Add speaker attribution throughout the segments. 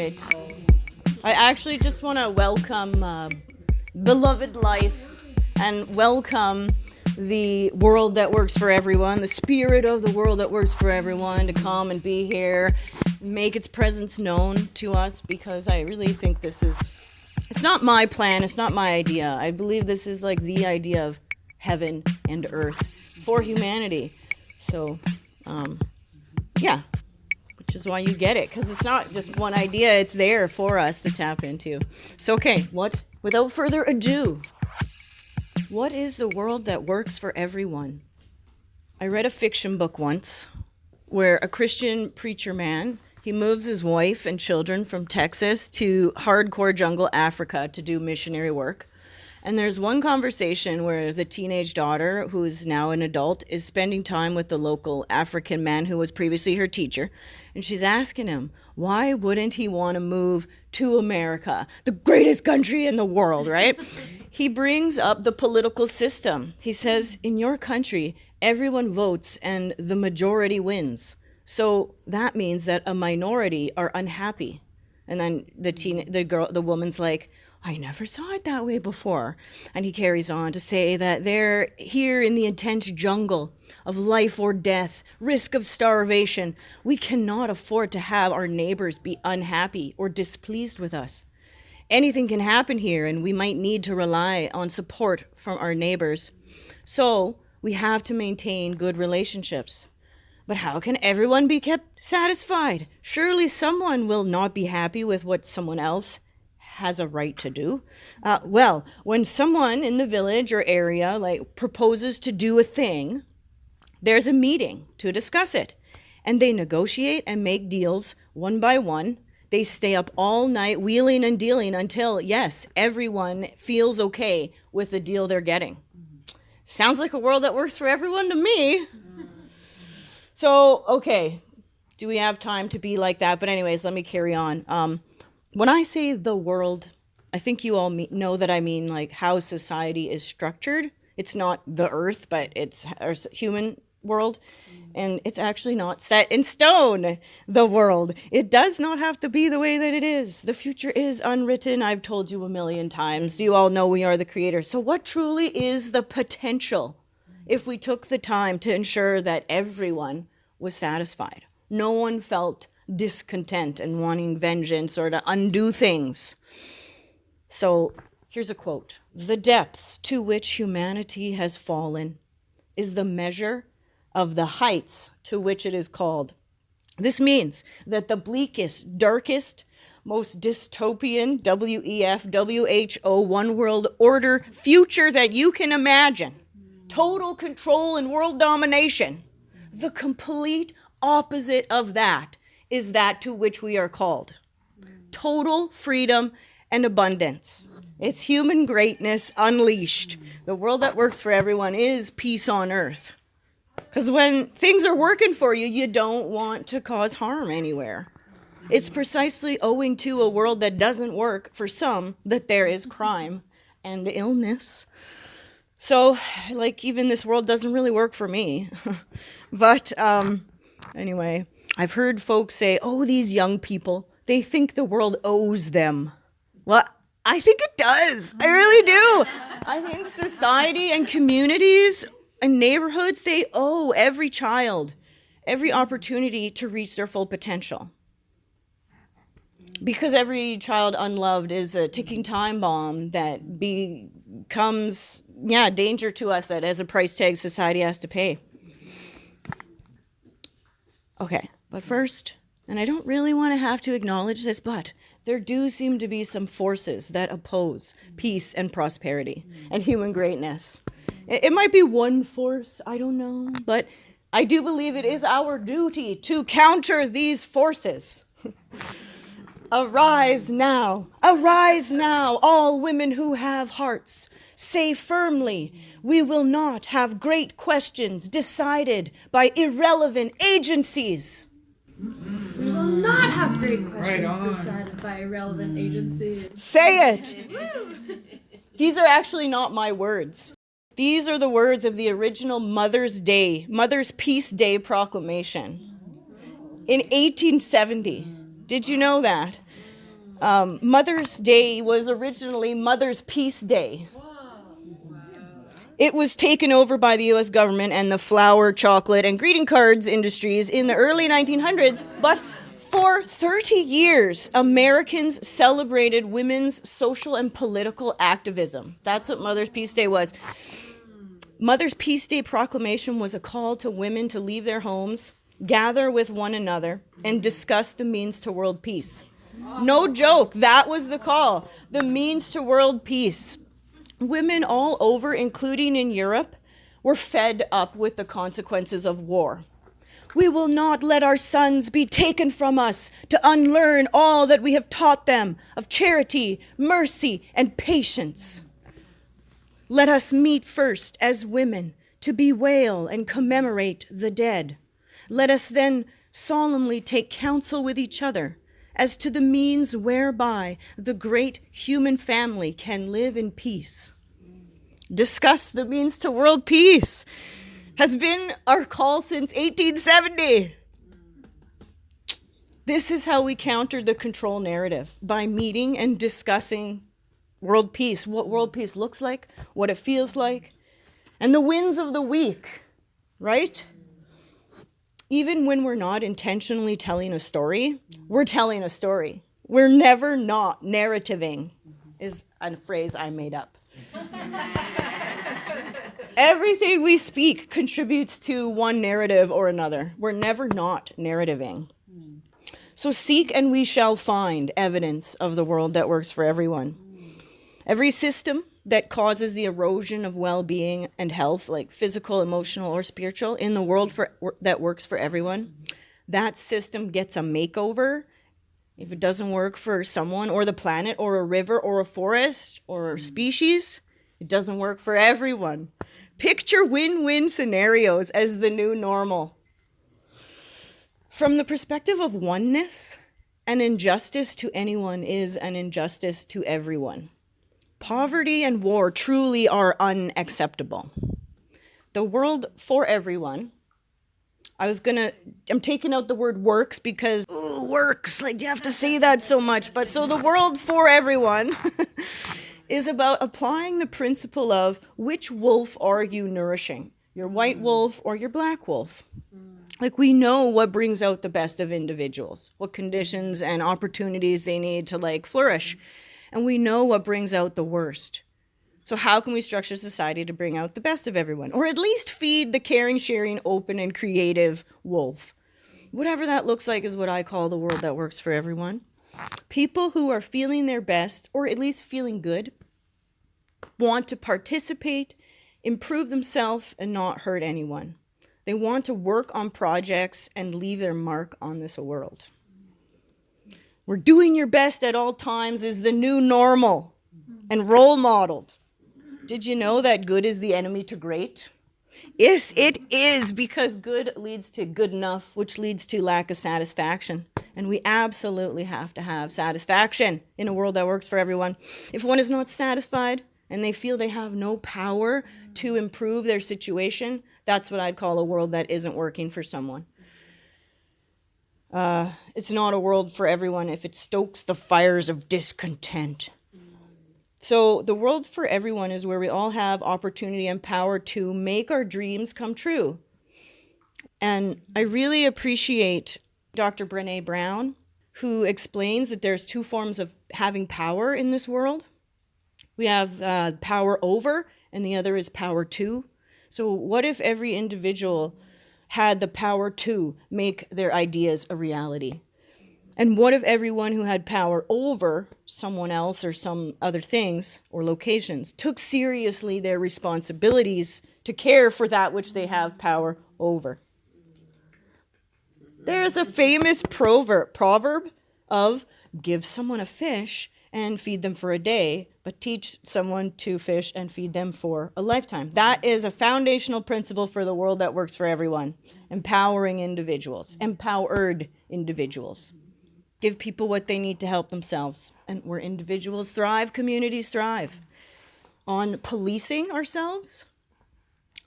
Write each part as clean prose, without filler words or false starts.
Speaker 1: right. I actually just want to welcome beloved life and welcome the world that works for everyone, the spirit of the world that works for everyone to come and be here, make its presence known to us, because I really think it's not my plan, it's not my idea. I believe this is like the idea of heaven and earth for humanity. So, yeah, which is why you get it, because it's not just one idea, it's there for us to tap into. So, okay, without further ado, what is the world that works for everyone? I read a fiction book once where a Christian preacher man, he moves his wife and children from Texas to hardcore jungle Africa to do missionary work. And there's one conversation where the teenage daughter, who is now an adult, is spending time with the local African man who was previously her teacher. And she's asking him, why wouldn't he want to move to America, the greatest country in the world, right? He brings up the political system. He says, in your country, everyone votes and the majority wins. So that means that a minority are unhappy. And then the woman's like, I never saw it that way before. And he carries on to say that they're here in the intense jungle of life or death, risk of starvation. We cannot afford to have our neighbors be unhappy or displeased with us. Anything can happen here, and we might need to rely on support from our neighbors. So we have to maintain good relationships. But how can everyone be kept satisfied? Surely someone will not be happy with what someone else has a right to do. Well, when someone in the village or area proposes to do a thing, there's a meeting to discuss it. And they negotiate and make deals one by one. They stay up all night wheeling and dealing until, yes, everyone feels okay with the deal they're getting. Sounds like a world that works for everyone to me. So, okay, do we have time to be like that? But anyways, let me carry on. When I say the world, I think you all know that I mean like how society is structured. It's not the earth, but it's our human world. And it's actually not set in stone, the world. It does not have to be the way that it is. The future is unwritten. I've told you a million times. You all know we are the creators. So what truly is the potential if we took the time to ensure that everyone was satisfied? No one felt discontent and wanting vengeance or to undo things. So here's a quote. The depths to which humanity has fallen is the measure of the heights to which it is called. This means that the bleakest, darkest, most dystopian, WEF, WHO, one world order future that you can imagine, total control and world domination, the complete opposite of that is that to which we are called. Total freedom and abundance. It's human greatness unleashed. The world that works for everyone is peace on earth. Because when things are working for you, you don't want to cause harm anywhere. It's precisely owing to a world that doesn't work for some that there is crime and illness. So, even this world doesn't really work for me. But anyway, I've heard folks say, oh, these young people, they think the world owes them. Well, I think it does. I really do. I think society and communities and neighborhoods, they owe every child every opportunity to reach their full potential. Because every child unloved is a ticking time bomb that becomes, danger to us, that as a price tag society has to pay. Okay, but first, and I don't really want to have to acknowledge this, but there do seem to be some forces that oppose peace and prosperity and human greatness. It might be one force, I don't know, but I do believe it is our duty to counter these forces. Arise now, all women who have hearts. Say firmly, we will not have great questions decided by irrelevant agencies.
Speaker 2: We will not have great questions decided by irrelevant agencies.
Speaker 1: Say it. These are actually not my words. These are the words of the original Mother's Peace Day proclamation in 1870. Did you know that? Mother's Day was originally Mother's Peace Day. It was taken over by the US government and the flour, chocolate, and greeting cards industries in the early 1900s, but for 30 years, Americans celebrated women's social and political activism. That's what Mother's Peace Day was. Mother's Peace Day proclamation was a call to women to leave their homes, gather with one another, and discuss the means to world peace. No joke, that was the call. The means to world peace. Women all over, including in Europe, were fed up with the consequences of war. We will not let our sons be taken from us to unlearn all that we have taught them of charity, mercy, and patience. Let us meet first as women to bewail and commemorate the dead. Let us then solemnly take counsel with each other as to the means whereby the great human family can live in peace. Discuss the means to world peace has been our call since 1870. This is how we countered the control narrative, by meeting and discussing world peace, what world peace looks like, what it feels like, and the wins of the week, right? Even when we're not intentionally telling a story, we're telling a story. We're never not narrativing, is a phrase I made up. Everything we speak contributes to one narrative or another. We're never not narrativing. So seek and we shall find evidence of the world that works for everyone. Every system that causes the erosion of well-being and health, like physical, emotional, or spiritual, in the world that works for everyone, that system gets a makeover. If it doesn't work for someone or the planet or a river or a forest or a species, it doesn't work for everyone. Picture win-win scenarios as the new normal. From the perspective of oneness, an injustice to anyone is an injustice to everyone. Poverty and war truly are unacceptable. The world for everyone, I'm taking out the word works because, ooh, works, like you have to say that so much. But so the world for everyone is about applying the principle of which wolf are you nourishing, your white wolf or your black wolf? Like, we know what brings out the best of individuals, what conditions and opportunities they need to flourish. And we know what brings out the worst. So how can we structure society to bring out the best of everyone? Or at least feed the caring, sharing, open, and creative wolf. Whatever that looks like is what I call the world that works for everyone. People who are feeling their best, or at least feeling good, want to participate, improve themselves, and not hurt anyone. They want to work on projects and leave their mark on this world. We're doing your best at all times is the new normal and role modeled. Did you know that good is the enemy to great? Yes, it is, because good leads to good enough, which leads to lack of satisfaction. And we absolutely have to have satisfaction in a world that works for everyone. If one is not satisfied and they feel they have no power to improve their situation, that's what I'd call a world that isn't working for someone. It's not a world for everyone if it stokes the fires of discontent. So the world for everyone is where we all have opportunity and power to make our dreams come true. And I really appreciate Dr. Brené Brown, who explains that there's two forms of having power in this world. We have power over, and the other is power to. So what if every individual had the power to make their ideas a reality? And what if everyone who had power over someone else or some other things or locations took seriously their responsibilities to care for that which they have power over? There's a famous proverb of give someone a fish and feed them for a day, but teach someone to fish and feed them for a lifetime. That is a foundational principle for the world that works for everyone. Empowering individuals, empowered individuals. Give people what they need to help themselves. And where individuals thrive, communities thrive. On policing ourselves,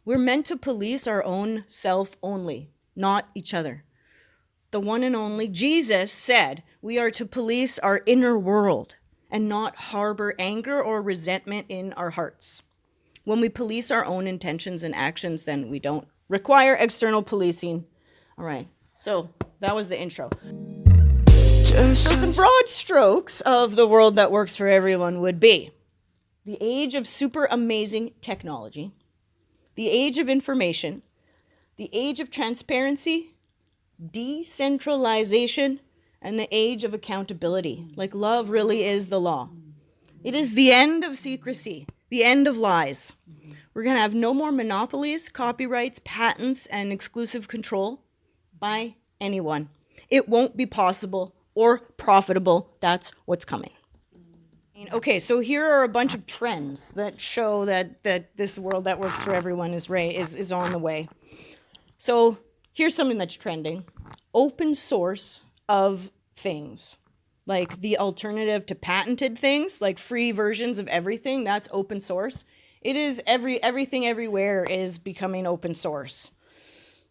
Speaker 1: we're meant to police our own self only, not each other. the one and only Jesus said we are to police our inner world and not harbor anger or resentment in our hearts. When we police our own intentions and actions, then we don't require external policing. All right, so that was the intro. So some broad strokes of the world that works for everyone would be the age of super amazing technology, the age of information, the age of transparency, decentralization, and the age of accountability. Like love really is the law. It is the end of secrecy, the end of lies. We're going to have no more monopolies, copyrights, patents, and exclusive control by anyone. It won't be possible or profitable. That's what's coming. Okay, so here are a bunch of trends that show that this world that works for everyone is on the way. So here's something that's trending. Open source of things. Like the alternative to patented things, like free versions of everything, that's open source. It is everything everywhere is becoming open source.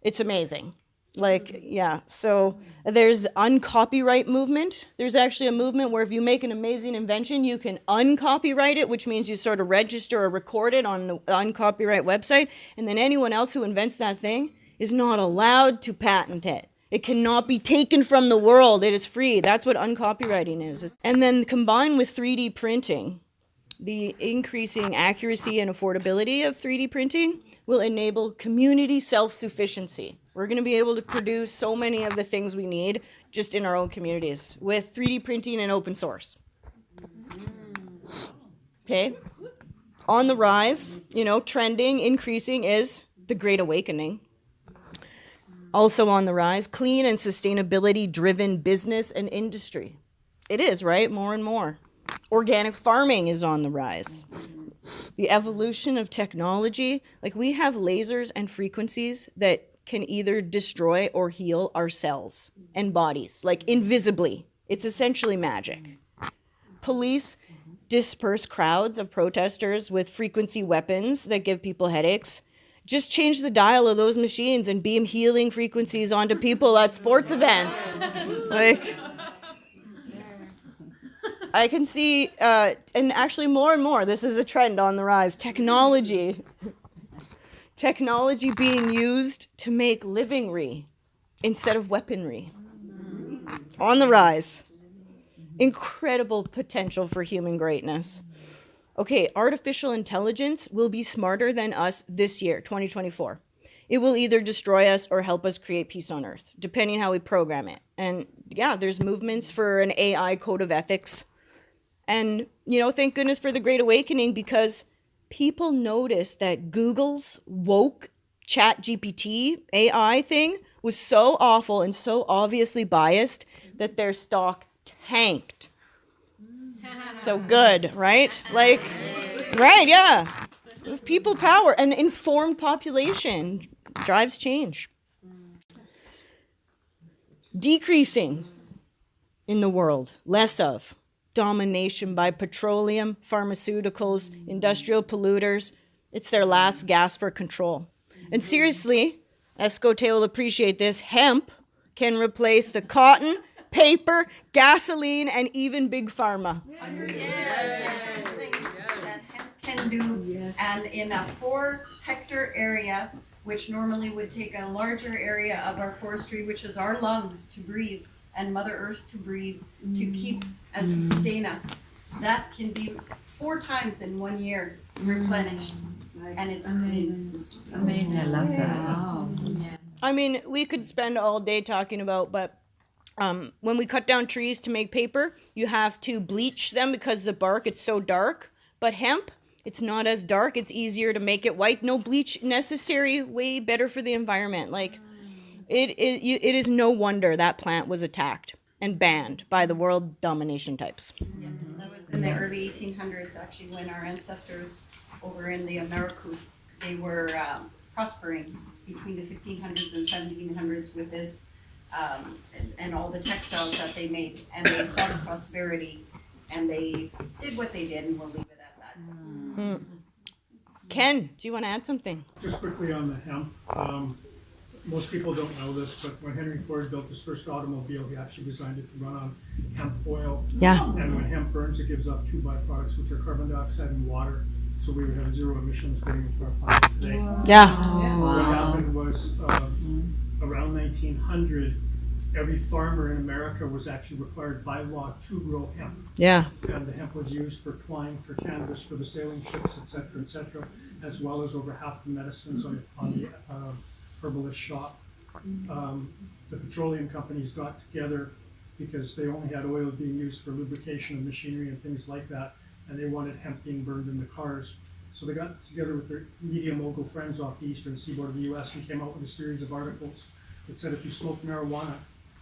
Speaker 1: It's amazing. Like, yeah, so there's uncopyright movement. There's actually a movement where if you make an amazing invention, you can uncopyright it, which means you sort of register or record it on the uncopyright website, and then anyone else who invents that thing is not allowed to patent it. It cannot be taken from the world. It is free. That's what uncopywriting is. And then combined with 3D printing, the increasing accuracy and affordability of 3D printing will enable community self-sufficiency. We're going to be able to produce so many of the things we need just in our own communities with 3D printing and open source. Okay? On the rise, trending, increasing is the Great Awakening. Also on the rise, clean and sustainability-driven business and industry. It is, right? More and more. Organic farming is on the rise. The evolution of technology, like we have lasers and frequencies that can either destroy or heal our cells and bodies, like invisibly. It's essentially magic. Police disperse crowds of protesters with frequency weapons that give people headaches. Just change the dial of those machines and beam healing frequencies onto people at sports events. Like, I can see, and actually more and more, this is a trend on the rise, technology being used to make livingry instead of weaponry. On the rise. Incredible potential for human greatness. Okay, artificial intelligence will be smarter than us this year, 2024. It will either destroy us or help us create peace on Earth, depending how we program it. And yeah, there's movements for an AI code of ethics. And, thank goodness for the Great Awakening, because people noticed that Google's woke ChatGPT AI thing was so awful and so obviously biased that their stock tanked. So good, right? Like, right, yeah. It's people power. An informed population drives change. Decreasing in the world, less of. Domination by petroleum, pharmaceuticals, industrial polluters. It's their last gasp for control. And seriously, Escote will appreciate this, hemp can replace the cotton, paper, gasoline, and even big pharma.
Speaker 3: Things that hemp can do, and in a 4-hectare area, which normally would take a larger area of our forestry, which is our lungs to breathe, and Mother Earth to breathe, to keep and sustain us. That can be 4 times in 1 year replenished. And it's clean.
Speaker 2: Amazing.
Speaker 4: I love that.
Speaker 2: Wow.
Speaker 1: I mean, we could spend all day talking about, but when we cut down trees to make paper, you have to bleach them because the bark, it's so dark. But hemp, it's not as dark. It's easier to make it white. No bleach necessary, way better for the environment. Like, it is no wonder that plant was attacked and banned by the world domination types.
Speaker 3: Yeah, that was in the early 1800s, actually, when our ancestors over in the Americas, they were prospering between the 1500s and 1700s with this and all the textiles that they made. And they saw the prosperity, and they did what they did, and we'll leave it at that.
Speaker 1: Ken, do you want to add something?
Speaker 5: Just quickly on the hemp.
Speaker 4: most people don't know this, but when Henry Ford built his first automobile, he actually designed it to run on hemp oil.
Speaker 1: Yeah.
Speaker 4: And when hemp burns, it gives off two byproducts, which are carbon dioxide and water. So we would have zero emissions getting into our planet today.
Speaker 1: Yeah.
Speaker 4: What happened was around 1900, every farmer in America was actually required by law to grow hemp.
Speaker 1: Yeah.
Speaker 4: And the hemp was used for twine, for cannabis, for the sailing ships, et cetera, as well as over half the medicines on the herbalist shop. The petroleum companies got together because they only had oil being used for lubrication of machinery and things like that, and they wanted hemp being burned in the cars. So they got together with their media mogul friends off the eastern seaboard of the US and came out with a series of articles that said if you smoke marijuana,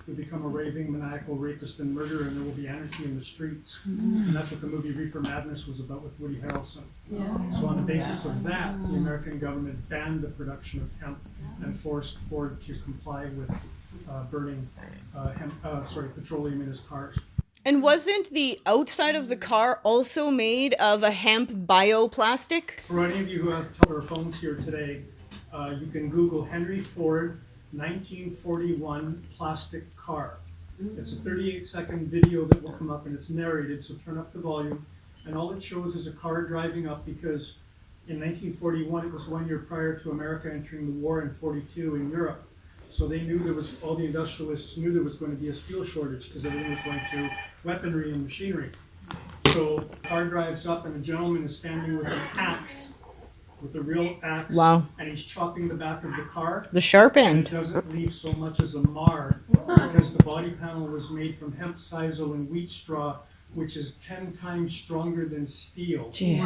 Speaker 4: you'll become a raving, maniacal rapist and murderer, and there will be anarchy in the streets. And that's what the movie Reefer Madness was about with Woody Harrelson. So on the basis of that, the American government banned the production of hemp and forced Ford to comply with burning petroleum in his cars.
Speaker 1: And wasn't the outside of the car also made of a hemp bioplastic?
Speaker 4: For any of you who have telephones here today, you can Google Henry Ford 1941 plastic car. It's a 38-second video that will come up and it's narrated, so turn up the volume. And all it shows is a car driving up because in 1941, it was 1 year prior to America entering the war in 42 in Europe. So they knew all the industrialists knew there was going to be a steel shortage because everything was going to weaponry and machinery. So the car drives up and a gentleman is standing with an axe, with a real axe.
Speaker 1: Wow.
Speaker 4: And he's chopping the back of the car.
Speaker 1: The sharp
Speaker 4: And
Speaker 1: end.
Speaker 4: it doesn't leave so much as a mar because the body panel was made from hemp sisal and wheat straw, which is 10 times stronger than steel.
Speaker 1: Jeez.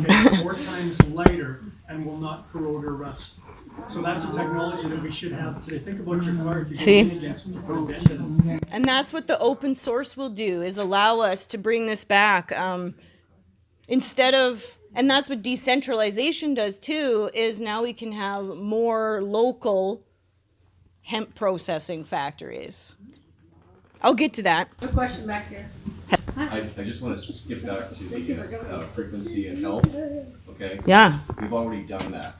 Speaker 4: Okay, 4 times lighter and will not corrode or rust. So that's a technology that we should have today. Think about your car if you
Speaker 1: See?
Speaker 4: go in against people vengeance.
Speaker 1: And that's what the open source will do, is allow us to bring this back. Instead of, and that's what decentralization does too, is now we can have more local hemp processing factories. I'll get to that.
Speaker 2: A question back here.
Speaker 5: I just want to skip back to the frequency and health, okay?
Speaker 1: Yeah.
Speaker 5: We've already done that.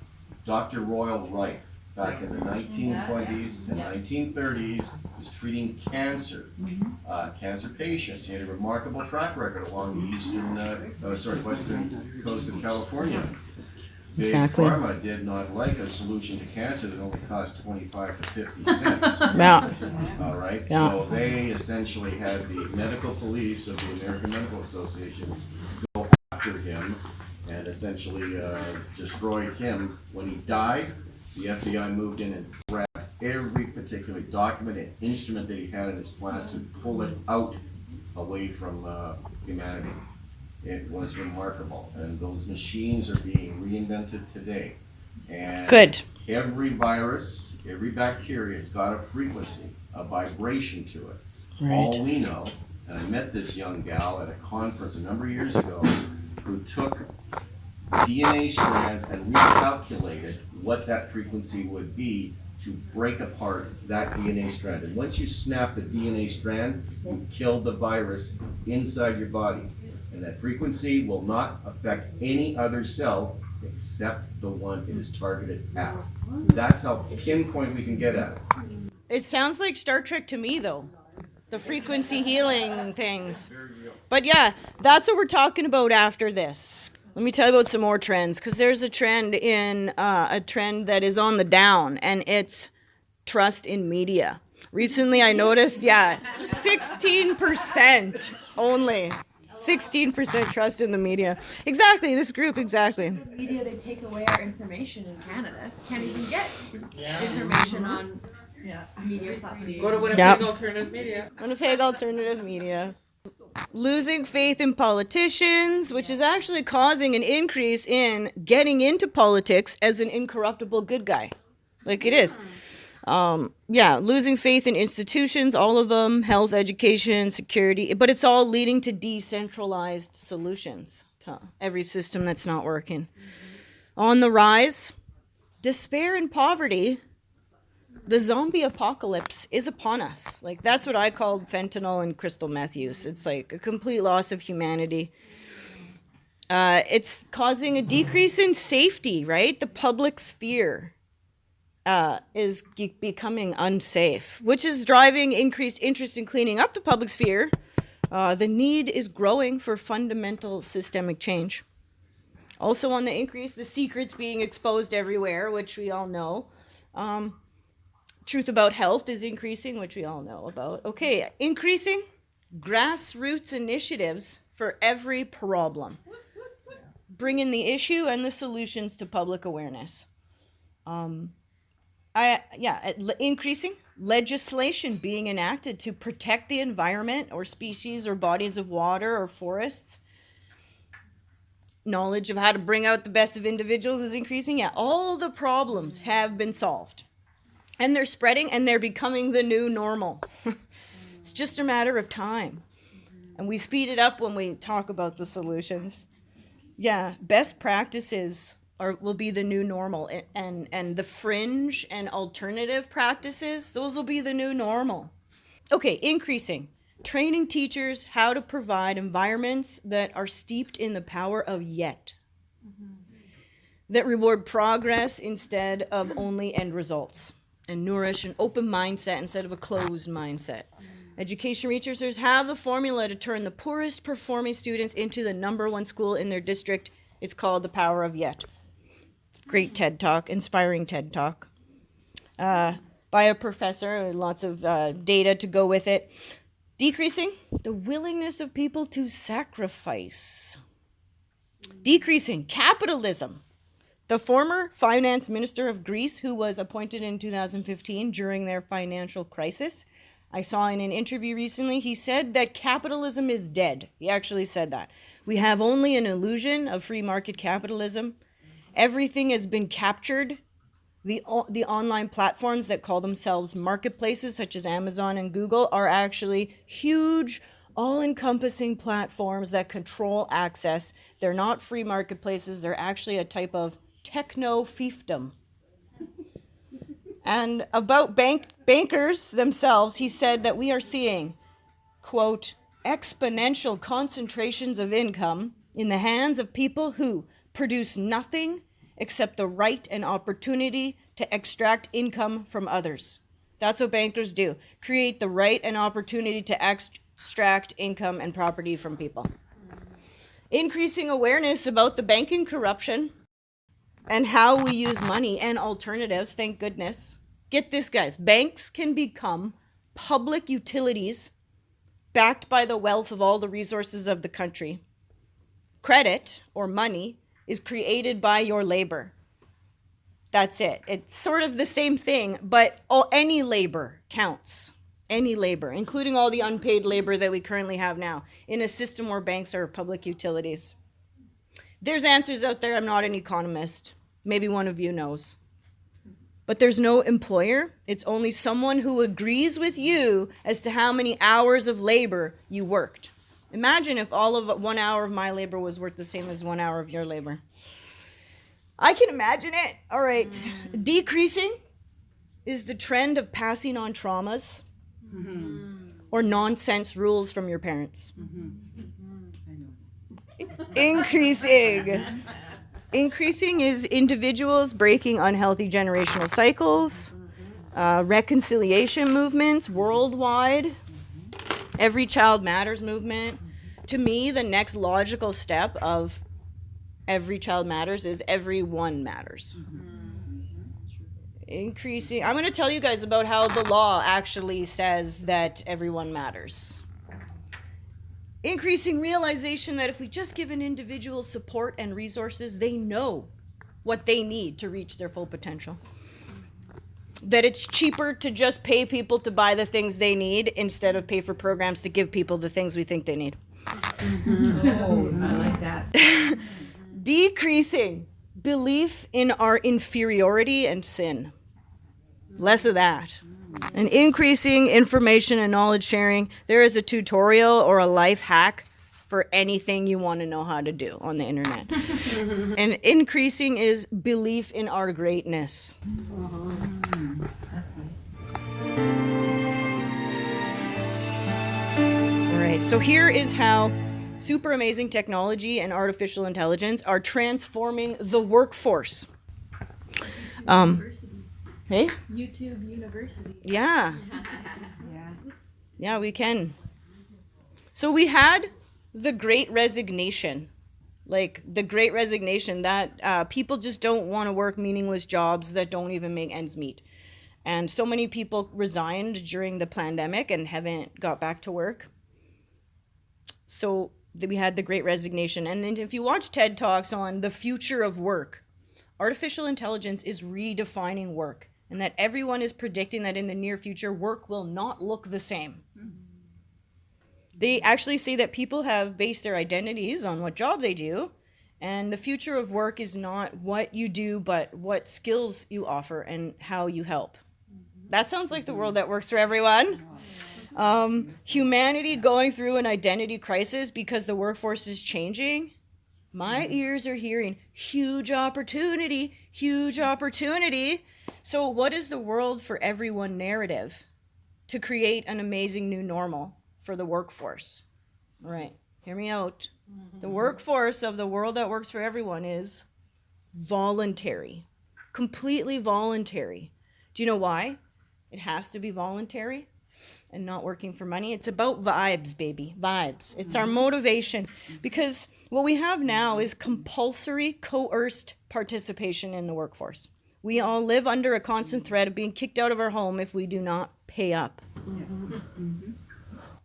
Speaker 5: Dr. Royal Rife, back in the 1920s and 1930s, was treating cancer, cancer patients. He had a remarkable track record along the western coast of California. Big
Speaker 1: Exactly.
Speaker 5: Pharma did not like a solution to cancer that only cost 25 to 50 cents.
Speaker 1: Yeah.
Speaker 5: All right,
Speaker 1: Yeah.
Speaker 5: so they essentially had the medical police of the American Medical Association go after him and essentially destroyed him. When he died, the FBI moved in and grabbed every particular document and instrument that he had in his plant to pull it out away from humanity. It was remarkable, and those machines are being reinvented today. And
Speaker 1: Good.
Speaker 5: every virus, every bacteria has got a frequency, a vibration to it.
Speaker 1: Right.
Speaker 5: All we know, and I met this young gal at a conference a number of years ago who took DNA strands and recalculated what that frequency would be to break apart that DNA strand. And once you snap the DNA strand, you kill the virus inside your body. And that frequency will not affect any other cell except the one it is targeted at. That's how pinpoint we can get at it.
Speaker 1: It sounds like Star Trek to me, though. The frequency healing things. But yeah, that's what we're talking about after this. Let me tell you about some more trends, because there's a trend that is on the down, and it's trust in media. Recently, I noticed, 16% only. 16% trust in the media. Exactly, this group, exactly.
Speaker 2: Media, they take away our information in Canada. Can't even get information on media platforms.
Speaker 6: Go to Winnipeg
Speaker 1: Yep.
Speaker 6: Alternative Media.
Speaker 1: Winnipeg Alternative Media. Losing faith in politicians, which is actually causing an increase in getting into politics as an incorruptible good guy. Like it is. Losing faith in institutions, all of them, health, education, security, but it's all leading to decentralized solutions to every system that's not working. On the rise, despair and poverty. The zombie apocalypse is upon us. Like, that's what I called fentanyl and crystal meth use. It's like a complete loss of humanity. It's causing a decrease in safety, right? The public sphere. is becoming unsafe, which is driving increased interest in cleaning up the public sphere. The need is growing for fundamental systemic change. Also on the increase, the secrets being exposed everywhere, which we all know. Truth about health is increasing, which we all know about. Okay, increasing grassroots initiatives for every problem. Bringing the issue and the solutions to public awareness. Increasing legislation being enacted to protect the environment or species or bodies of water or forests. Knowledge of how to bring out the best of individuals is increasing. Yeah, all the problems have been solved. And they're spreading and they're becoming the new normal. It's just a matter of time. And we speed it up when we talk about the solutions. Yeah, best practices will be the new normal, and the fringe and alternative practices, those will be the new normal. Okay, increasing. Training teachers how to provide environments that are steeped in the power of yet. That reward progress instead of only end results. And nourish an open mindset instead of a closed mindset. Education researchers have the formula to turn the poorest performing students into the #1 school in their district. It's called the power of yet. Great TED Talk, inspiring TED Talk. By a professor, lots of data to go with it. Decreasing the willingness of people to sacrifice. Decreasing capitalism. The former finance minister of Greece, who was appointed in 2015 during their financial crisis, I saw in an interview recently, he said that capitalism is dead. He actually said that. We have only an illusion of free market capitalism. Everything has been captured. The online platforms that call themselves marketplaces, such as Amazon and Google, are actually huge, all-encompassing platforms that control access. They're not free marketplaces. They're actually a type of techno-fiefdom. And about bankers themselves, he said that we are seeing, quote, exponential concentrations of income in the hands of people who produce nothing except the right and opportunity to extract income from others. That's what bankers do. Create the right and opportunity to extract income and property from people. Increasing awareness about the banking corruption and how we use money and alternatives, thank goodness. Get this, guys. Banks can become public utilities backed by the wealth of all the resources of the country. Credit, or money, is created by your labor. That's it. It's sort of the same thing, but any labor counts. Any labor, including all the unpaid labor that we currently have now in a system where banks are public utilities. There's answers out there. I'm not an economist. Maybe one of you knows. But there's no employer. It's only someone who agrees with you as to how many hours of labor you worked. Imagine if all of 1 hour of my labor was worth the same as 1 hour of your labor. I can imagine it. All right. Decreasing is the trend of passing on traumas or nonsense rules from your parents. Increasing is individuals breaking unhealthy generational cycles, reconciliation movements worldwide, Every Child Matters movement. To me, the next logical step of Every Child Matters is everyone matters. Increasing, I'm going to tell you guys about how the law actually says that everyone matters. Increasing realization that if we just give an individual support and resources, they know what they need to reach their full potential. That it's cheaper to just pay people to buy the things they need instead of pay for programs to give people the things we think they need.
Speaker 2: Oh, I like that.
Speaker 1: Decreasing belief in our inferiority and sin. Less of that. And increasing information and knowledge sharing. There is a tutorial or a life hack for anything you want to know how to do on the internet. And increasing is belief in our greatness.
Speaker 2: That's nice.
Speaker 1: All right, so here is how super amazing technology and artificial intelligence are transforming the workforce. Hey?
Speaker 2: YouTube University.
Speaker 1: Yeah. Yeah, we can. So we had the Great Resignation. Like the Great Resignation that people just don't want to work meaningless jobs that don't even make ends meet. And so many people resigned during the pandemic and haven't got back to work. So we had the Great Resignation. And then if you watch TED Talks on the future of work, artificial intelligence is redefining work, and that everyone is predicting that in the near future, work will not look the same. They actually say that people have based their identities on what job they do, and the future of work is not what you do, but what skills you offer and how you help. That sounds like the world that works for everyone. Humanity going through an identity crisis because the workforce is changing. My ears are hearing huge opportunity, huge opportunity. So what is the world for everyone narrative to create an amazing new normal for the workforce? All right, hear me out. The workforce of the world that works for everyone is voluntary, completely voluntary. Do you know why? It has to be voluntary and not working for money. It's about vibes, baby, vibes. It's our motivation, because what we have now is compulsory, coerced participation in the workforce. We all live under a constant threat of being kicked out of our home if we do not pay up.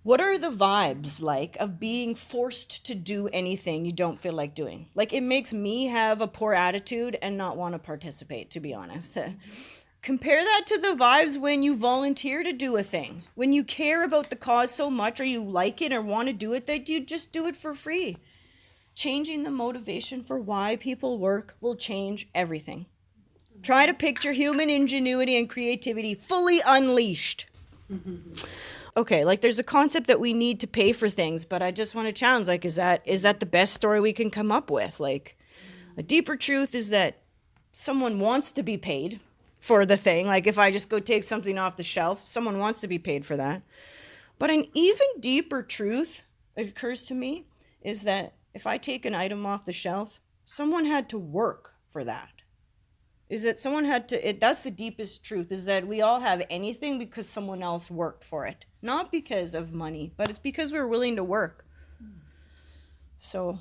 Speaker 1: What are the vibes like of being forced to do anything you don't feel like doing? Like, it makes me have a poor attitude and not want to participate, to be honest. Compare that to the vibes when you volunteer to do a thing. When you care about the cause so much, or you like it or want to do it, that you just do it for free. Changing the motivation for why people work will change everything. Try to picture human ingenuity and creativity fully unleashed. Okay, like there's a concept that we need to pay for things, but I just want to challenge, like, is that the best story we can come up with? Like, a deeper truth is that someone wants to be paid for the thing. Like, if I just go take something off the shelf, someone wants to be paid for that. But an even deeper truth, it occurs to me, is that if I take an item off the shelf, someone had to work for that. Is that someone had to, that's the deepest truth, is that we all have anything because someone else worked for it. Not because of money, but it's because we're willing to work. So,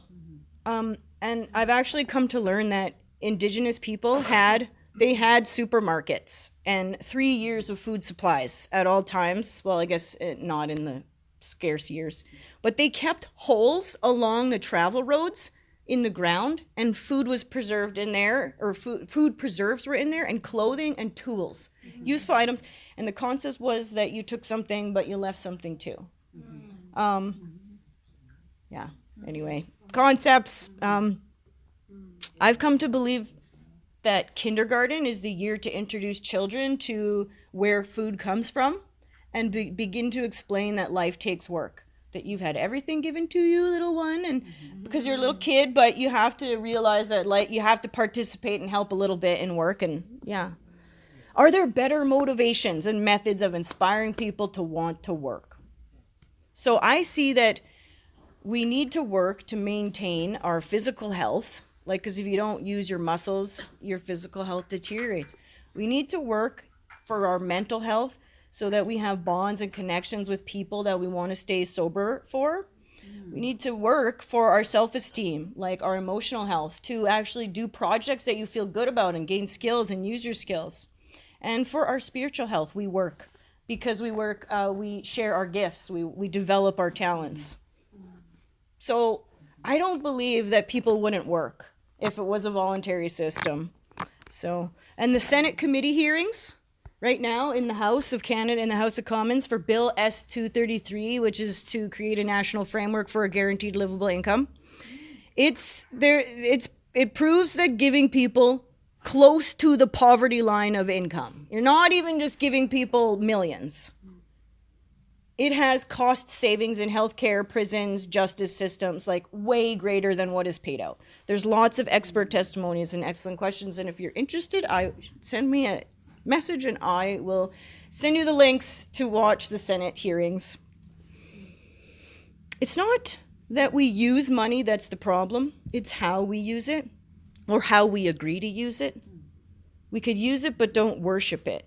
Speaker 1: and I've actually come to learn that Indigenous people had supermarkets and 3 years of food supplies at all times. Well, I guess not in the scarce years, but they kept holes along the travel roads in the ground, and food was preserved in there, or food preserves were in there, and clothing and tools, useful items. And the concept was that you took something, but you left something too. Yeah, anyway, concepts. I've come to believe that kindergarten is the year to introduce children to where food comes from, and begin to explain that life takes work. That you've had everything given to you, little one, and because you're a little kid, but you have to realize that, like, you have to participate and help a little bit in work. And yeah, are there better motivations and methods of inspiring people to want to work? So I see that we need to work to maintain our physical health, like, because if you don't use your muscles, your physical health deteriorates. We need to work for our mental health, so that we have bonds and connections with people that we want to stay sober for. We need to work for our self-esteem, like our emotional health, to actually do projects that you feel good about and gain skills and use your skills. And for our spiritual health, we work. Because we work, we share our gifts, we develop our talents. So I don't believe that people wouldn't work if it was a voluntary system. So, and the Senate committee hearings, right now in the House of Canada, in the House of Commons, for Bill S-233, which is to create a national framework for a guaranteed livable income. It proves that giving people close to the poverty line of income, you're not even just giving people millions. It has cost savings in healthcare, prisons, justice systems, like way greater than what is paid out. There's lots of expert testimonies and excellent questions, and if you're interested, send me a message and I will send you the links to watch the Senate hearings. It's not that we use money that's the problem, it's how we use it, or how we agree to use it. We could use it, but don't worship it.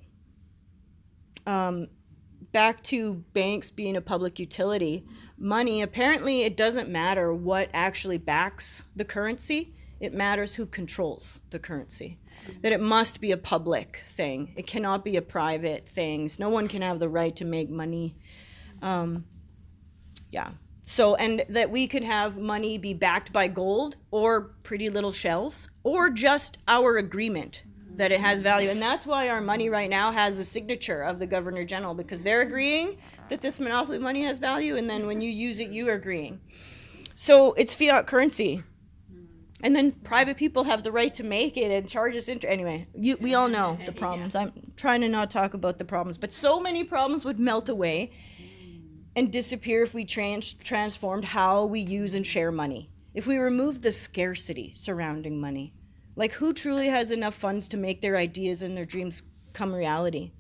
Speaker 1: Back to banks being a public utility, money, apparently it doesn't matter what actually backs the currency. It matters who controls the currency. That it must be a public thing. It cannot be a private thing. No one can have the right to make money. Yeah. So, and that we could have money be backed by gold or pretty little shells or just our agreement that it has value. And that's why our money right now has a signature of the Governor General, because they're agreeing that this monopoly money has value. And then when you use it, you are agreeing. So it's fiat currency. And then private people have the right to make it and charge us interest. Anyway, we all know the problems. I'm trying to not talk about the problems, but so many problems would melt away and disappear if we transformed how we use and share money. If we removed the scarcity surrounding money. Like, who truly has enough funds to make their ideas and their dreams come reality?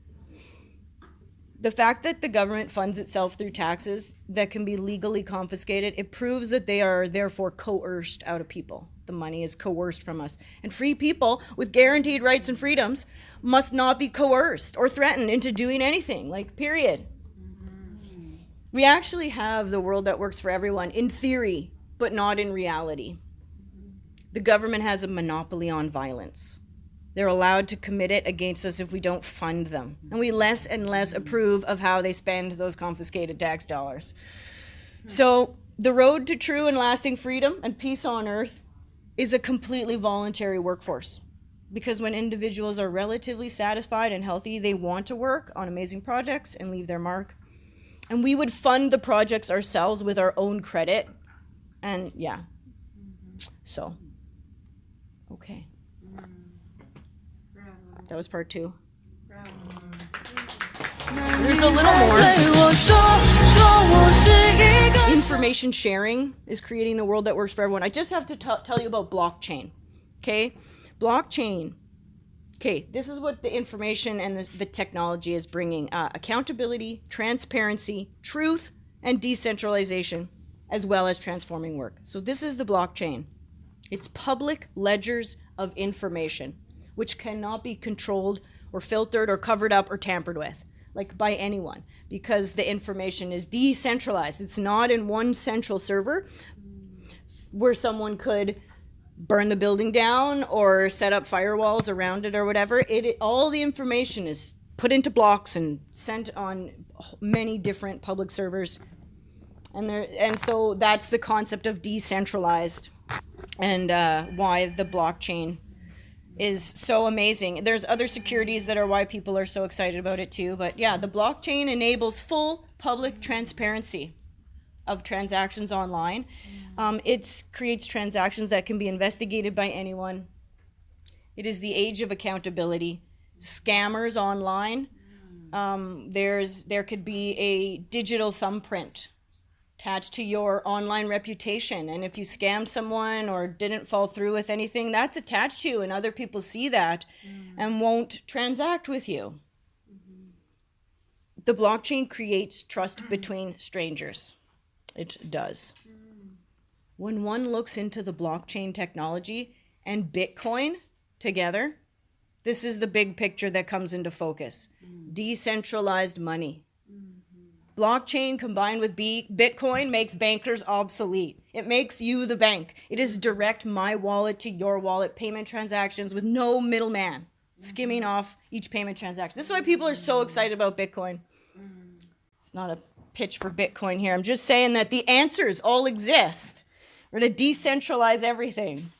Speaker 1: The fact that the government funds itself through taxes that can be legally confiscated, it proves that they are therefore coerced out of people. The money is coerced from us. And free people with guaranteed rights and freedoms must not be coerced or threatened into doing anything, like, period. We actually have the world that works for everyone in theory, but not in reality. The government has a monopoly on violence. They're allowed to commit it against us if we don't fund them. And we less and less approve of how they spend those confiscated tax dollars. So the road to true and lasting freedom and peace on earth is a completely voluntary workforce. Because when individuals are relatively satisfied and healthy, they want to work on amazing projects and leave their mark. And we would fund the projects ourselves with our own credit. And yeah. So, okay. That was part 2. There's a little more. Information sharing is creating the world that works for everyone. I just have to tell you about blockchain. Okay? Blockchain. Okay, this is what the information and the technology is bringing. Accountability, transparency, truth, and decentralization, as well as transforming work. So this is the blockchain. It's public ledgers of information, which cannot be controlled or filtered or covered up or tampered with, like by anyone, because the information is decentralized. It's not in one central server where someone could burn the building down or set up firewalls around it or whatever. All the information is put into blocks and sent on many different public servers. And so that's the concept of decentralized, and why the blockchain is so amazing. There's other securities that are why people are so excited about it too. But yeah, the blockchain enables full public transparency of transactions online. It creates transactions that can be investigated by anyone. It is the age of accountability. Scammers online. There could be a digital thumbprint attached to your online reputation, and if you scam someone or didn't fall through with anything, that's attached to you, and other people see that and won't transact with you. The blockchain creates trust between strangers. It does. When one looks into the blockchain technology and Bitcoin together, this is the big picture that comes into focus. Decentralized money. Blockchain combined with Bitcoin makes bankers obsolete. It makes you the bank. It is direct my wallet to your wallet payment transactions with no middleman skimming off each payment transaction. This is why people are so excited about Bitcoin. It's not a pitch for Bitcoin here. I'm just saying that the answers all exist. We're to decentralize everything.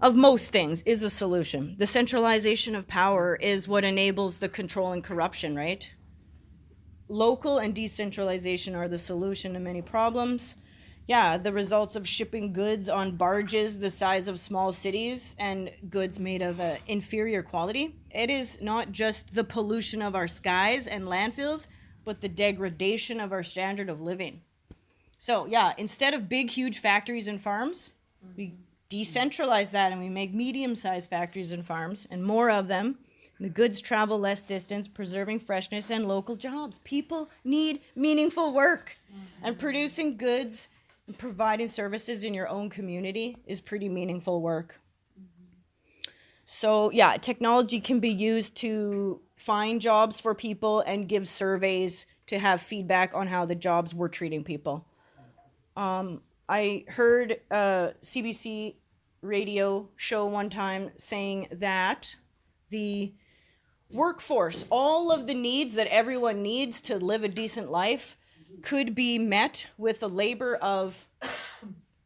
Speaker 1: Of most things is a solution. The centralization of power is what enables the control and corruption, right? Local and decentralization are the solution to many problems. Yeah, the results of shipping goods on barges the size of small cities and goods made of inferior quality. It is not just the pollution of our skies and landfills, but the degradation of our standard of living. So yeah, instead of big, huge factories and farms, we decentralize that and we make medium-sized factories and farms and more of them. The goods travel less distance, preserving freshness and local jobs. People need meaningful work. And producing goods and providing services in your own community is pretty meaningful work. So yeah, technology can be used to find jobs for people and give surveys to have feedback on how the jobs were treating people. I heard a CBC radio show one time saying that the workforce, all of the needs that everyone needs to live a decent life, could be met with the labor of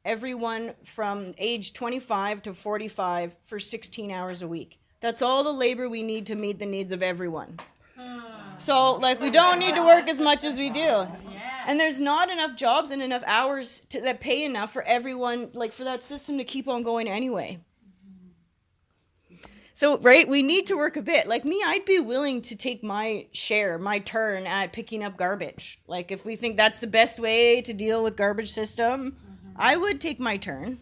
Speaker 1: everyone from age 25 to 45 for 16 hours a week. That's all the labor we need to meet the needs of everyone. So, like, we don't need to work as much as we do. And there's not enough jobs and enough hours that pay enough for everyone, like, for that system to keep on going anyway. So, right, we need to work a bit. Like me, I'd be willing to take my share, my turn at picking up garbage. Like, if we think that's the best way to deal with garbage system, I would take my turn.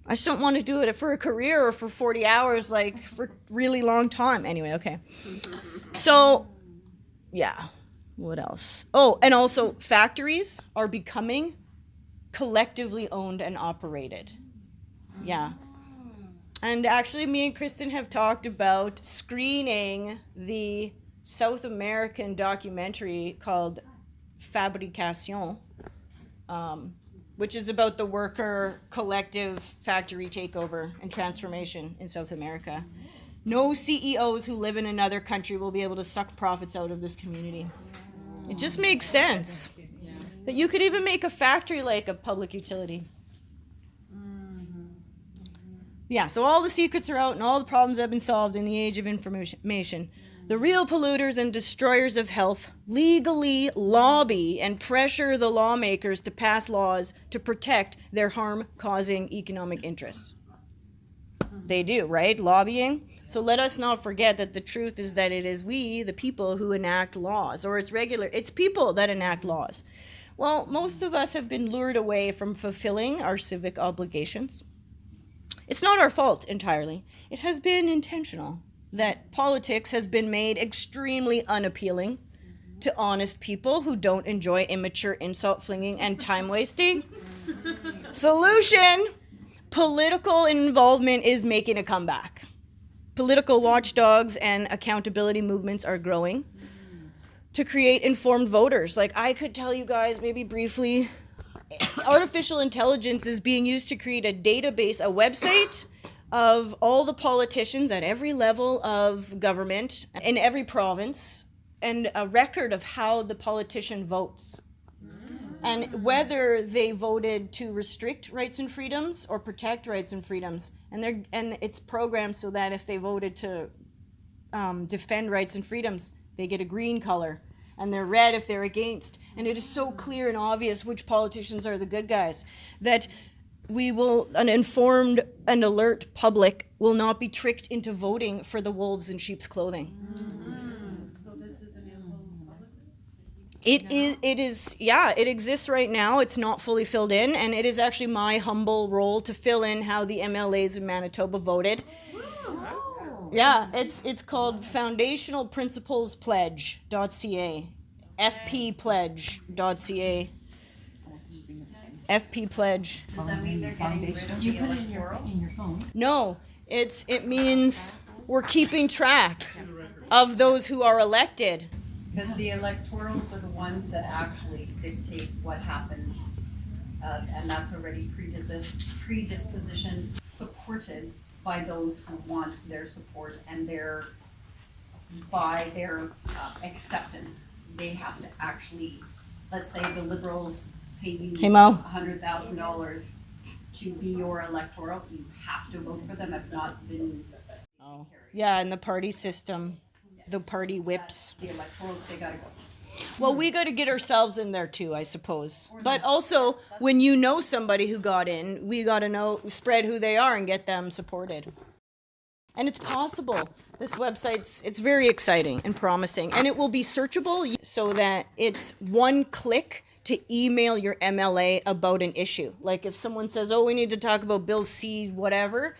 Speaker 1: I just don't want to do it for a career or for 40 hours, like, for really long time. Anyway, okay. So, yeah. What else? Oh, and also factories are becoming collectively owned and operated. Yeah. And actually, me and Kristen have talked about screening the South American documentary called Fabrication, which is about the worker collective factory takeover and transformation in South America. No CEOs who live in another country will be able to suck profits out of this community. It just makes sense that you could even make a factory like a public utility. Yeah, so all the secrets are out and all the problems have been solved in the age of information. The real polluters and destroyers of health legally lobby and pressure the lawmakers to pass laws to protect their harm-causing economic interests. They do, right? Lobbying. So let us not forget that the truth is that it is we, the people, who enact laws, or it's people that enact laws. Well, most of us have been lured away from fulfilling our civic obligations. It's not our fault entirely. It has been intentional that politics has been made extremely unappealing to honest people who don't enjoy immature insult flinging and time wasting. Solution: political involvement is making a comeback. Political watchdogs and accountability movements are growing to create informed voters. Like, I could tell you guys maybe briefly, artificial intelligence is being used to create a database, a website of all the politicians at every level of government in every province, and a record of how the politician votes and whether they voted to restrict rights and freedoms or protect rights and freedoms. And it's programmed so that if they voted to defend rights and freedoms, they get a green color, and they're red if they're against. And it is so clear and obvious which politicians are the good guys that an informed and alert public will not be tricked into voting for the wolves in sheep's clothing.
Speaker 2: So this is an informed public?
Speaker 1: It exists right now. It's not fully filled in, and it is actually my humble role to fill in how the MLAs in Manitoba voted. Yeah, it's called foundationalprinciplespledge.ca, fppledge.ca, fppledge.
Speaker 3: Does that mean they're getting rid of the electorals?
Speaker 1: No, it means we're keeping track of those who are elected.
Speaker 3: Because the electorals are the ones that actually dictate what happens, and that's already predisposition supported by those who want their support and by their acceptance. They have to actually, let's say the Liberals pay you $100,000 to be your electoral, you have to vote for them, if not, then.
Speaker 1: Oh, yeah, and the party system, the party whips.
Speaker 3: The electorals, they gotta go.
Speaker 1: Well, we got to get ourselves in there too, I suppose. But also, when you know somebody who got in, we got to spread who they are and get them supported. And it's possible. This it's very exciting and promising. And it will be searchable so that it's one click to email your MLA about an issue. Like if someone says, oh, we need to talk about Bill C, whatever,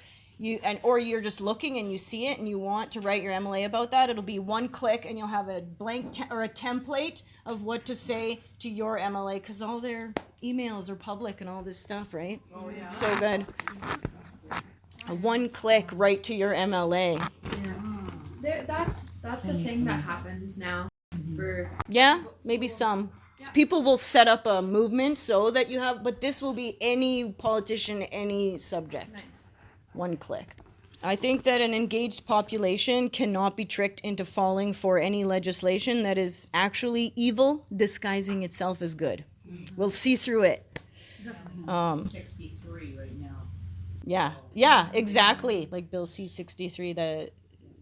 Speaker 1: or you're just looking and you see it and you want to write your MLA about that, it'll be one click and you'll have a blank or a template of what to say to your MLA, because all their emails are public and all this stuff, right? Oh yeah. It's so good. A one click right to your MLA.
Speaker 2: That's a thing that happens now. For
Speaker 1: Yeah, maybe some. People will set up a movement so that you have, but this will be any politician, any subject.
Speaker 2: nice.
Speaker 1: One click. I think that an engaged population cannot be tricked into falling for any legislation that is actually evil, disguising itself as good. We'll see through it.
Speaker 6: 63 right now.
Speaker 1: Yeah, exactly. Like Bill C-63, the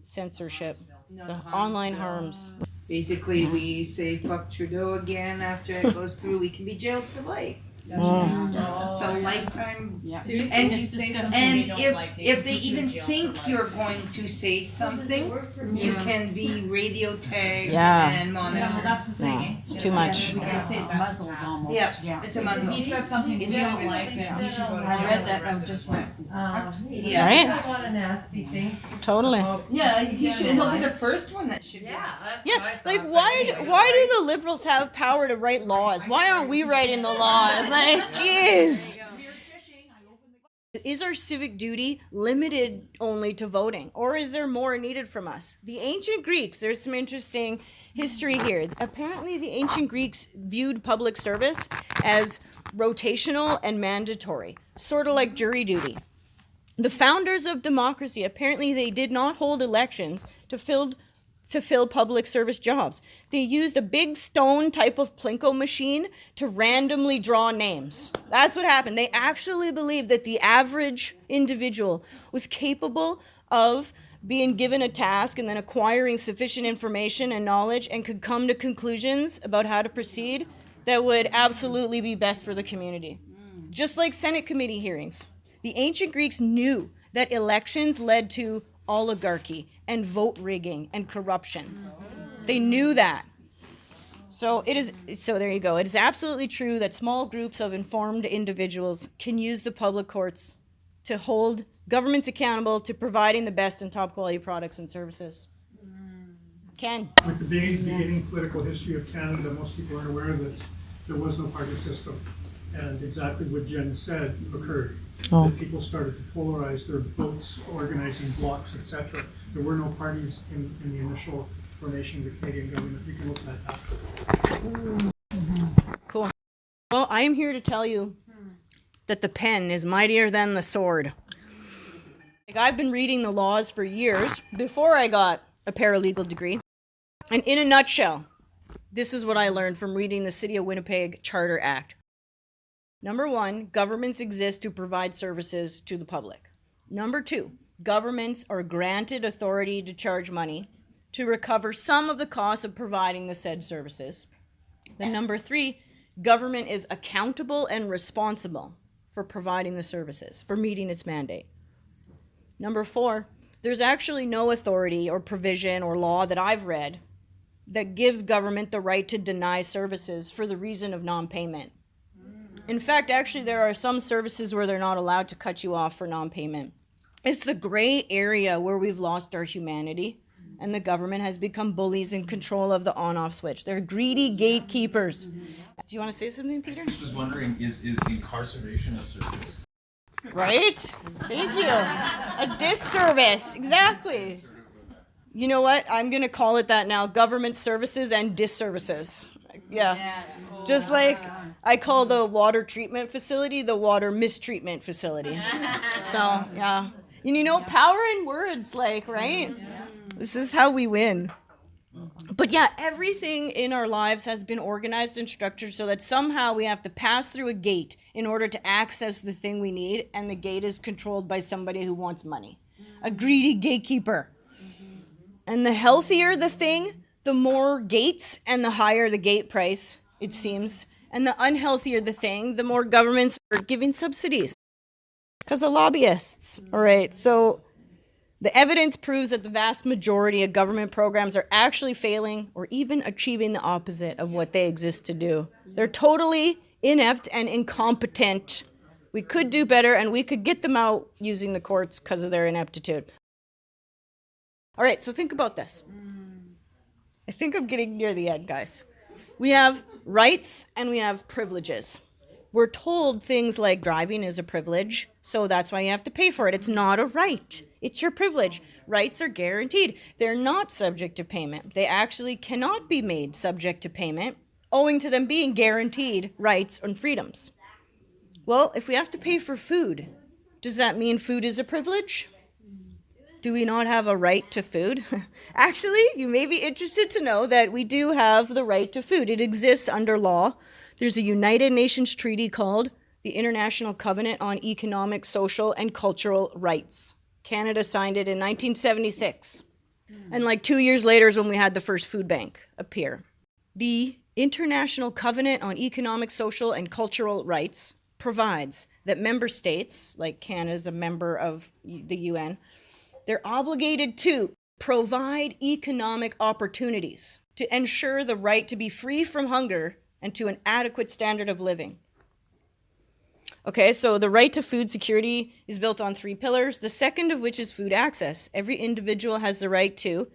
Speaker 1: censorship, the online harms.
Speaker 7: Basically, we say fuck Trudeau again after it goes through. We can be jailed for life. It's a lifetime.
Speaker 6: Seriously,
Speaker 7: And,
Speaker 6: it's disgusting.
Speaker 7: and
Speaker 6: They don't
Speaker 7: if
Speaker 6: like it.
Speaker 7: if they
Speaker 6: Put you in
Speaker 7: even
Speaker 6: jail
Speaker 7: think
Speaker 6: for
Speaker 7: you're
Speaker 6: life.
Speaker 7: going to say something, you can be radio tagged
Speaker 1: Yeah.
Speaker 7: and monitored.
Speaker 6: Yeah, well, that's the thing,
Speaker 1: Yeah,
Speaker 6: eh?
Speaker 1: it's too much.
Speaker 6: We gotta say muzzled almost.
Speaker 7: Yeah, it's a muzzle.
Speaker 6: If he says something you don't like, then he should go to jail.
Speaker 8: I read that
Speaker 6: for the
Speaker 8: and I
Speaker 6: rest
Speaker 8: just
Speaker 6: of his
Speaker 8: went,
Speaker 6: life.
Speaker 7: Yeah.
Speaker 1: Right?
Speaker 8: a lot of nasty things.
Speaker 1: Totally.
Speaker 7: Yeah, he should. He'll be the first one that should.
Speaker 8: That's
Speaker 1: Yeah, like why do the liberals have power to write laws? Why aren't we writing the laws? Like, jeez. Is our civic duty limited only to voting, or is there more needed from us? The ancient Greeks, there's some interesting history here. Apparently, the ancient Greeks viewed public service as rotational and mandatory, sort of like jury duty. The founders of democracy, apparently they did not hold elections to fill public service jobs. They used a big stone type of plinko machine to randomly draw names. That's what happened. They actually believed that the average individual was capable of being given a task and then acquiring sufficient information and knowledge and could come to conclusions about how to proceed that would absolutely be best for the community. Just like Senate committee hearings. The ancient Greeks knew that elections led to oligarchy and vote rigging and corruption. They knew that. So there you go. It is absolutely true that small groups of informed individuals can use the public courts to hold governments accountable to providing the best and top quality products and services. Ken.
Speaker 4: With the beginning political history of Canada, most people aren't aware of this. There was no party system. And exactly what Jen said occurred.
Speaker 1: Oh.
Speaker 4: That people started to polarize their votes, organizing blocks, etc. There were no parties in the initial formation of the Canadian government. You can look at that.
Speaker 1: Cool. Well, I am here to tell you that the pen is mightier than the sword. Like, I've been reading the laws for years before I got a paralegal degree. And in a nutshell, this is what I learned from reading the City of Winnipeg Charter Act. Number one, governments exist to provide services to the public. Number two, governments are granted authority to charge money to recover some of the costs of providing the said services. Then number three, government is accountable and responsible for providing the services, for meeting its mandate. Number four, there's actually no authority or provision or law that I've read that gives government the right to deny services for the reason of non-payment. In fact, actually, there are some services where they're not allowed to cut you off for non-payment. It's the gray area where we've lost our humanity, and the government has become bullies in control of the on-off switch. They're greedy gatekeepers. Do you want to say something, Peter?
Speaker 9: I was wondering, is incarceration a service?
Speaker 1: Right? Thank you. A disservice. Exactly. You know what? I'm going to call it that now. Government services and disservices. Yeah.
Speaker 7: Yes.
Speaker 1: Just like I call the water treatment facility the water mistreatment facility. So, yeah. And you know, power in words, like, right? This is how we win. But yeah, everything in our lives has been organized and structured so that somehow we have to pass through a gate in order to access the thing we need, and the gate is controlled by somebody who wants money. A greedy gatekeeper. And the healthier the thing, the more gates and the higher the gate price, it seems. And the unhealthier the thing, the more governments are giving subsidies. Because of lobbyists. All right, so the evidence proves that the vast majority of government programs are actually failing or even achieving the opposite of what they exist to do. They're totally inept and incompetent. We could do better, and we could get them out using the courts because of their ineptitude. All right, so think about this. I think I'm getting near the end, guys. We have rights and we have privileges. We're told things like driving is a privilege, so that's why you have to pay for it. It's not a right. It's your privilege. Rights are guaranteed. They're not subject to payment. They actually cannot be made subject to payment, owing to them being guaranteed rights and freedoms. Well, if we have to pay for food, does that mean food is a privilege? Do we not have a right to food? Actually, you may be interested to know that we do have the right to food. It exists under law. There's a United Nations treaty called the International Covenant on Economic, Social, and Cultural Rights. Canada signed it in 1976. And like 2 years later is when we had the first food bank appear. The International Covenant on Economic, Social, and Cultural Rights provides that member states, like Canada's a member of the UN, they're obligated to provide economic opportunities to ensure the right to be free from hunger and to an adequate standard of living. Okay, so the right to food security is built on 3 pillars, the second of which is food access. Every individual has the right to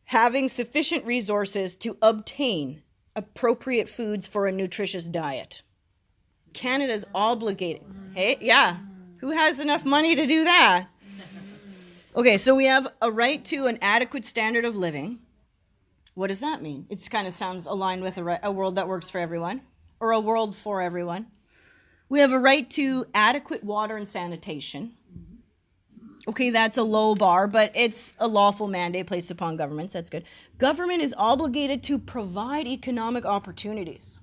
Speaker 1: having sufficient resources to obtain appropriate foods for a nutritious diet. Canada's obligated. Hey, yeah, who has enough money to do that? Okay, so we have a right to an adequate standard of living. What does that mean? It kind of sounds aligned with a world that works for everyone, or a world for everyone. We have a right to adequate water and sanitation. Okay, that's a low bar, but it's a lawful mandate placed upon governments. That's good. Government is obligated to provide economic opportunities.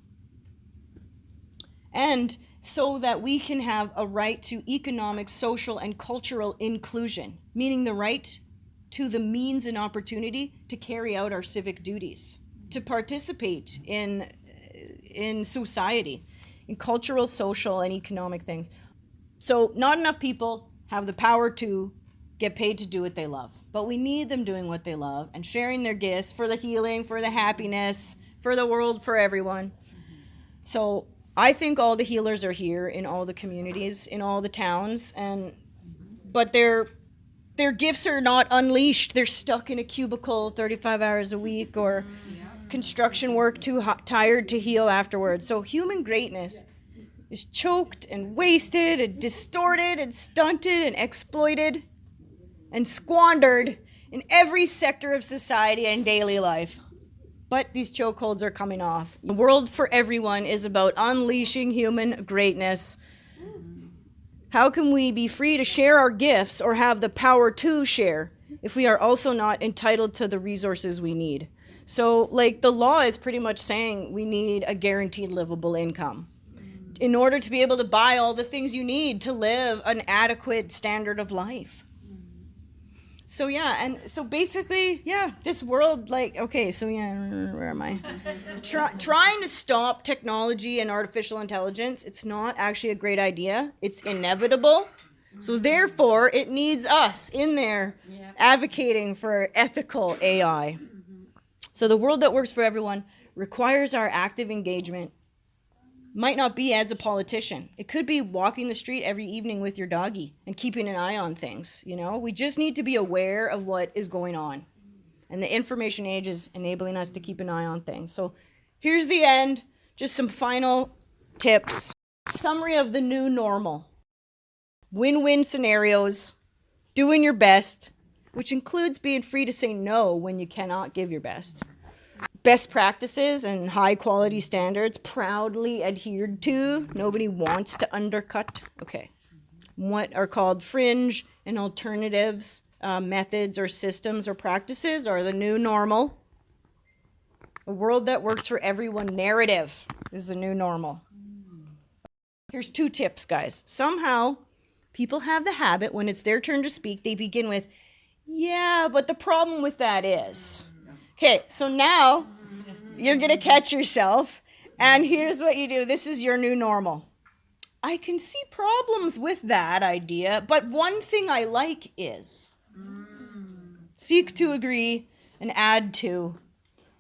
Speaker 1: And so that we can have a right to economic, social, and cultural inclusion, meaning the right to the means and opportunity to carry out our civic duties, to participate in society, in cultural, social, and economic things. So not enough people have the power to get paid to do what they love, but we need them doing what they love and sharing their gifts for the healing, for the happiness, for the world, for everyone. So I think all the healers are here in all the communities, in all the towns, but their gifts are not unleashed. They're stuck in a cubicle 35 hours a week or construction work, too tired to heal afterwards. So human greatness is choked and wasted and distorted and stunted and exploited and squandered in every sector of society and daily life. But these chokeholds are coming off. The world for everyone is about unleashing human greatness. How can we be free to share our gifts or have the power to share if we are also not entitled to the resources we need? So, like, the law is pretty much saying we need a guaranteed livable income in order to be able to buy all the things you need to live an adequate standard of life. So yeah, and so basically, yeah, this world, like, okay, so yeah, where am I? Trying to stop technology and artificial intelligence, it's not actually a great idea. It's inevitable. So therefore, it needs us in there advocating for ethical AI. So the world that works for everyone requires our active engagement. Might not be as a politician. It could be walking the street every evening with your doggy and keeping an eye on things, you know? We just need to be aware of what is going on. And the information age is enabling us to keep an eye on things. So here's the end, just some final tips. Summary of the new normal. Win-win scenarios, doing your best, which includes being free to say no when you cannot give your best. Best practices and high quality standards proudly adhered to. Nobody wants to undercut. Okay. What are called fringe and alternatives, methods or systems or practices are the new normal. A world that works for everyone narrative is the new normal. Here's 2 tips, guys. Somehow, people have the habit when it's their turn to speak, they begin with, yeah, but the problem with that is. Okay, so now you're going to catch yourself, and here's what you do. This is your new normal. I can see problems with that idea, but one thing I like is seek to agree and add to.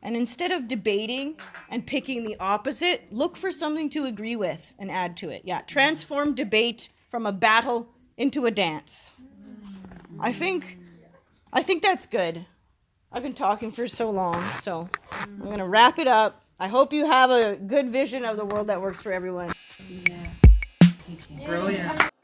Speaker 1: And instead of debating and picking the opposite, look for something to agree with and add to it. Yeah, transform debate from a battle into a dance. I think that's good. I've been talking for so long, so I'm going to wrap it up. I hope you have a good vision of the world that works for everyone.
Speaker 2: Brilliant.